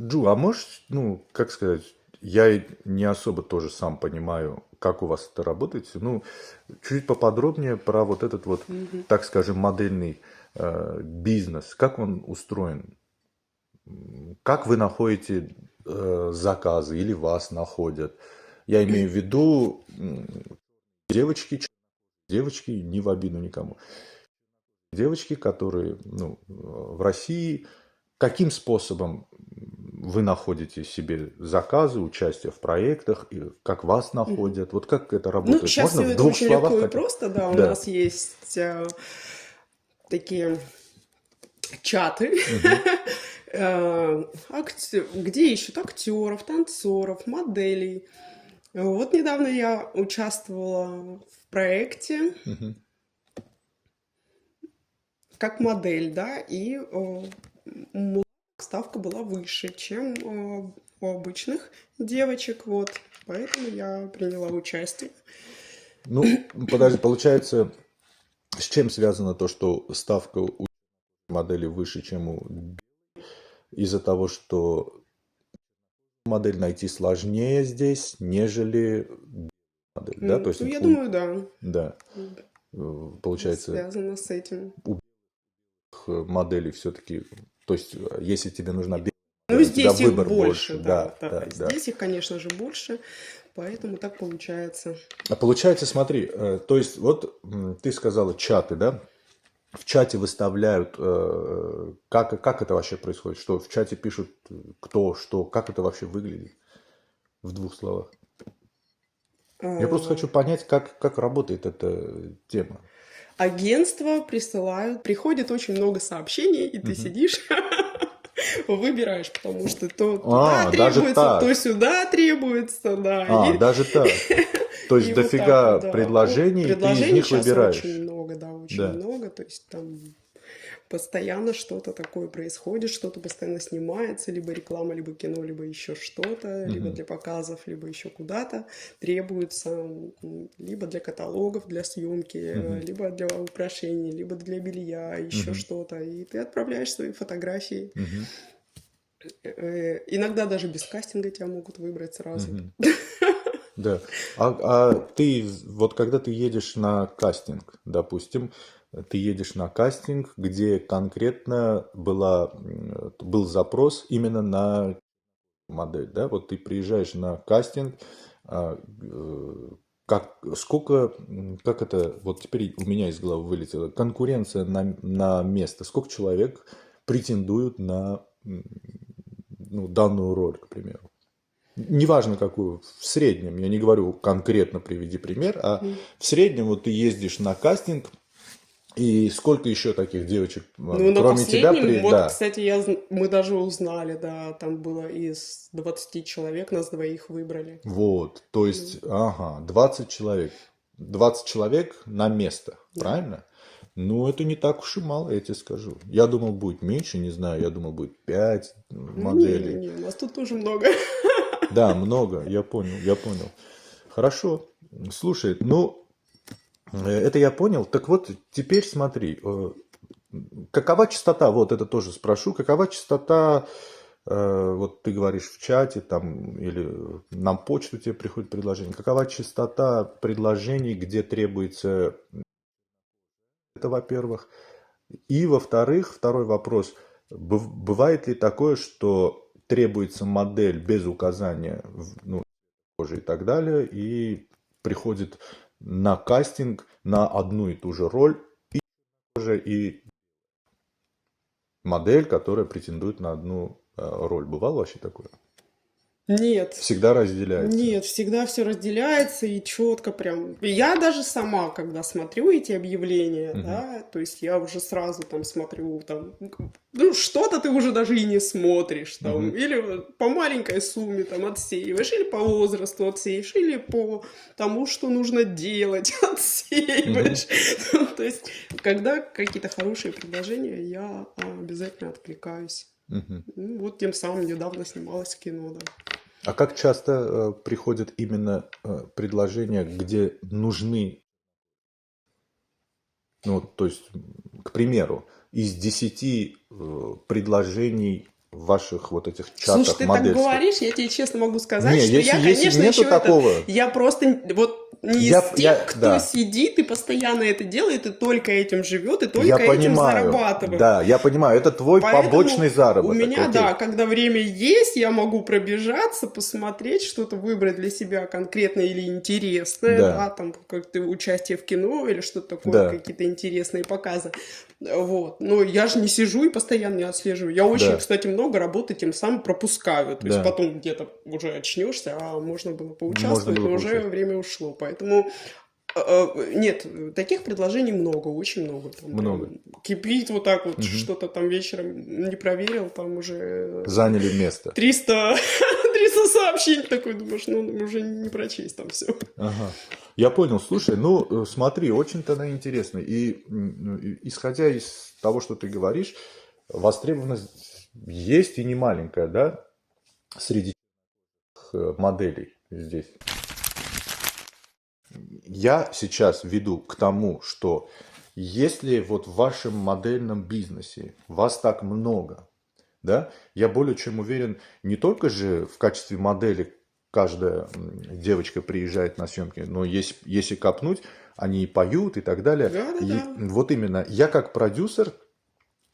Джу, а можешь, ну, как сказать, я не особо тоже сам понимаю, как у вас это работает. Ну, чуть поподробнее про вот этот вот, Мгм. так скажем, модельный бизнес. Как он устроен? Как вы находите заказы или вас находят? Я имею в виду девочки, девочки, не в обиду никому. Девочки, которые ну, в России, каким способом вы находите себе заказы, участие в проектах, и как вас Мгм. находят? Вот как это Ну, работает? сейчас Можно все в это двух очень словах легко и хотя бы? просто, да. У Да. нас есть такие чаты, Мгм. где ищут актеров, танцоров, моделей. Вот недавно я участвовала в проекте Мгм. как модель, да, и ставка была выше, чем у обычных девочек, вот. Поэтому я приняла участие. Ну, подожди, получается, с чем связано то, что ставка у модели выше, чем у из-за того, что модель найти сложнее здесь, нежели модель, да? То есть Ну, я у, думаю, да, да, получается, связано с этим. у моделей все-таки, то есть если тебе нужна Ну, белая, у тебя здесь их выбор больше, больше, да, да, да. да, да. Здесь их, конечно же, больше, поэтому так получается. А получается, смотри, то есть вот ты сказала чаты, да? В чате выставляют, как это вообще происходит? Что в чате пишут кто, что, как это вообще выглядит в двух словах? Я просто А, хочу понять, как работает эта тема. Агентства присылают, приходит очень много сообщений, и ты Мгм. сидишь, выбираешь, потому что то туда Даже требуется, то так. сюда требуется, да, Даже так. То есть и вот так вот, дофига да. Ну, предложений, и ты из предложений них сейчас очень выбираешь. много, да, очень Да. много, то есть там постоянно что-то такое происходит, что-то постоянно снимается, либо реклама, либо кино, либо еще что-то, либо Мгм. для показов, либо еще куда-то требуется, либо для каталогов, для съемки, Мгм. либо для украшений, либо для белья, еще Мгм. что-то. И ты отправляешь свои фотографии. Мгм. Иногда даже без кастинга тебя могут выбрать сразу. Мгм. Да. А ты, вот когда ты едешь на кастинг, допустим, ты едешь на кастинг, где конкретно был запрос именно на модель, да? Вот ты приезжаешь на кастинг, сколько, как это, вот теперь у меня из головы вылетело, конкуренция на место, сколько человек претендуют на ну, данную роль, к примеру? Неважно какую, в среднем, я не говорю конкретно приведи пример, а в среднем вот ты ездишь на кастинг, и сколько еще таких девочек, Ну, на кроме тебя, последнем, вот, да, кстати, мы даже узнали, да, там было из 20 человек, нас двоих выбрали. вот, то есть, ага, 20 человек, 20 человек на место, Да. правильно? Ну, это не так уж и мало, я тебе скажу. Я думал, будет меньше, не знаю, я думал, будет 5 Ну, моделей. не-не-не, нас тут тоже много. Да, много, я понял, я понял. Хорошо. Слушай, ну, это я понял. Так вот, теперь смотри, какова частота, вот это тоже спрошу, какова частота, вот ты говоришь в чате там или на почту тебе приходит предложение, какова частота предложений, где требуется это, во-первых, и во-вторых, второй вопрос, бывает ли такое, что требуется модель без указания, ну, кожи и так далее, и приходит на кастинг на одну и ту же роль, тоже и модель, которая претендует на одну роль. Бывало вообще такое? Нет, Всегда разделяется. нет, всегда все разделяется и четко прям. И я даже сама, когда смотрю эти объявления, Мгм. да, то есть я уже сразу там смотрю, там, ну, что-то ты уже даже и не смотришь, там, Мгм. или вот по маленькой сумме там отсеиваешь, или по возрасту отсеешь, или по тому, что нужно делать, Мгм. отсеиваешь. Ну, то есть, когда какие-то хорошие предложения, я обязательно откликаюсь. Мгм. Ну, вот тем самым недавно снималась в кино, да. А как часто приходят именно предложения, где нужны, ну, то есть, к примеру, из 10 предложений в ваших вот этих Слушай, чатах ты так модельских? говоришь, я тебе честно могу сказать, Не, что если, я, если конечно, нету еще такого, я просто вот не из тех, кто да, сидит и постоянно это делает, и только этим живет, и я только этим понимаю, зарабатывает. да, я понимаю, это твой побочный Поэтому у заработок, меня, окей. да, когда время есть, я могу пробежаться, посмотреть, что-то выбрать для себя конкретное или интересное, Да, да, там как-то участие в кино или что-то такое, да, какие-то интересные показы. Вот. Но я же не сижу и постоянно не отслеживаю. Я очень, да, кстати, много работы тем самым пропускаю. То есть да. потом где-то уже очнешься, а можно было Можно поучаствовать, было но уже получать. время ушло. Поэтому нет, таких предложений много, очень много. Там Много. прям кипит вот так вот, Мгм. что-то там вечером не проверил, там уже Заняли место. 300, 300 сообщений. Такой думаешь, ну уже не прочесть там все. Ага. Я понял. Слушай, ну смотри, очень тогда интересно. И исходя из того, что ты говоришь, востребованность есть и не маленькая, да, среди моделей здесь. Я сейчас веду к тому, что если вот в вашем модельном бизнесе вас так много, да, я более чем уверен, не только же в качестве модели каждая девочка приезжает на съемки, но если копнуть, они и поют и так далее. И Да-да-да. вот именно, я как продюсер,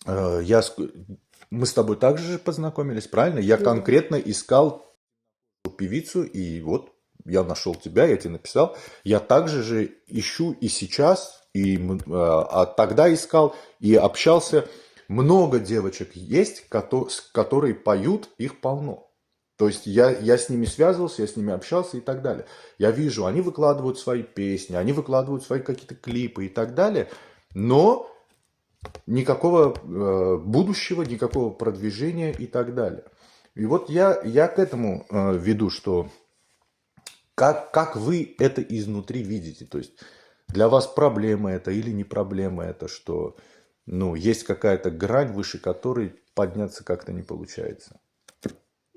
мы с тобой также познакомились, правильно? Я Ну да. конкретно искал певицу, и вот я нашел тебя, я тебе написал. Я также же ищу и сейчас, тогда искал, и общался. Много девочек есть, которые поют, их полно. То есть я с ними связывался, я с ними общался и так далее. Я вижу, они выкладывают свои песни, они выкладывают свои какие-то клипы и так далее, но никакого будущего, никакого продвижения и так далее. И вот я к этому веду, что как вы это изнутри видите? То есть для вас проблема это или не проблема это, что ну, есть какая-то грань, выше которой подняться как-то не получается?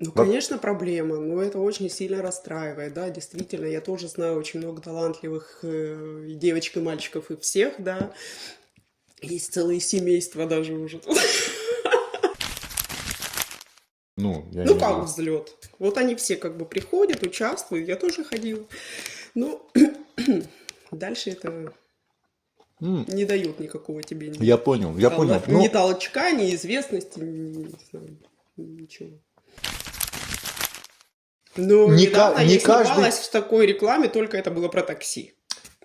Ну, Вот, конечно, проблема, но это очень сильно расстраивает, да, действительно, я тоже знаю очень много талантливых и девочек, и мальчиков, и всех, да, есть целые семейства даже уже тут. ну, я Ну, имею в как виду. взлет. Вот они все как бы приходят, участвуют, я тоже ходила. Ну, дальше это М, не дает никакого тебе Я понял, я понял. ни Ну, толчка, ни известности, не знаю, ничего. Но недавно не я каждый... снималась в такой рекламе, только это было про такси.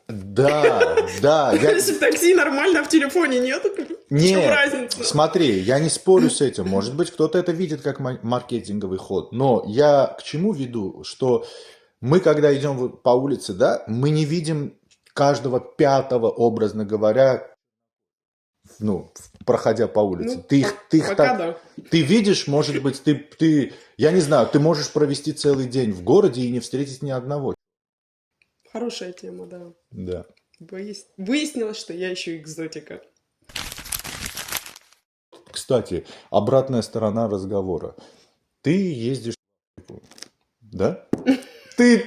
Да, да, Если в такси нормально, а в телефоне нету, в чем Нет, разница? смотри, я не спорю с этим. Может быть, кто-то это видит как маркетинговый ход. Но я к чему веду, что мы, когда идем по улице, да, мы не видим каждого пятого, образно говоря, ну, проходя по улице. Ну, Ты их пока так... да. Ты видишь, может быть, я не знаю, ты можешь провести целый день в городе и не встретить ни одного. Хорошая тема, да. Да. Выяснилось, что я еще экзотика. Кстати, обратная сторона разговора. Ты ездишь, да? Ты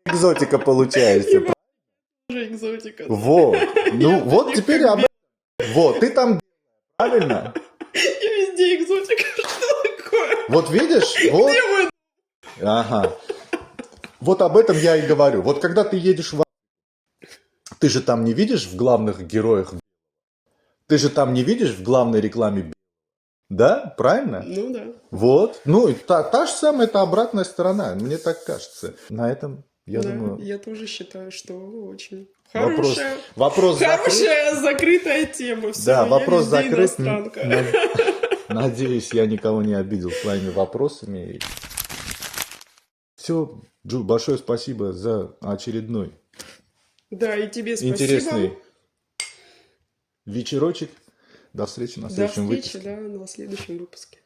экзотика получается. Уже экзотика. Да. Вот. Ну Я вот везде теперь как вот, ты там правильно. Я везде экзотика. Что такое? Вот видишь? Вот. Где мой... Ага. Вот об этом я и говорю. Вот когда ты едешь ты же там не видишь в главных героях, ты же там не видишь в главной рекламе, да? Правильно? Ну да. Вот. Ну, и та же самая, это обратная сторона, мне так кажется. На этом, я Да, думаю, я тоже считаю, что очень вопрос закрыт. хорошая закрытая тема. Все, Да, я вопрос везде закрыт. иностранка. Надеюсь, я никого не обидел своими вопросами. Все, Джул, большое спасибо за очередной Да, и тебе интересный спасибо. вечерочек. До встречи на До следующем встречи, выпуске. да, на следующем выпуске.